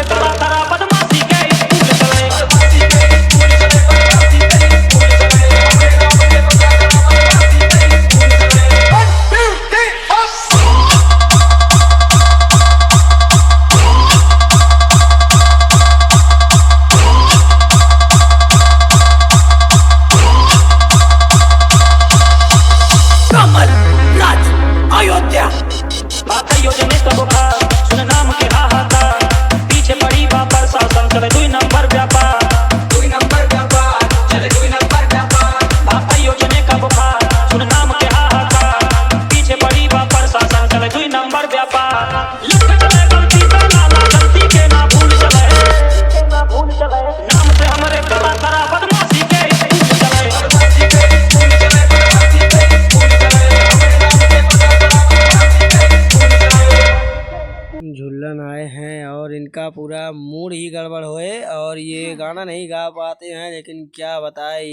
करा करा बदमाशी के स्कूल चले। कमल राज अयोध्या बात योजने का बुखार सुन नाम के हाहाकार, पीछे पड़ी बापर शासन चले 2 नंबर व्यापार। 2 नंबर व्यापार चले 2 नंबर व्यापार। बात योजने का बुखार सुन नाम के हाहाकार, पीछे पड़ी बापर शासन चले 2 नंबर व्यापार। लिख चले गलती पे लाला गलती के ना भूल चले, नाम से हमरे करा करा बदमाशी के स्कूल चले। झुल्लन आए हैं और इनका पूरा मूड ही गड़बड़ होए और ये गाना नहीं गा पाते हैं, लेकिन क्या बताए।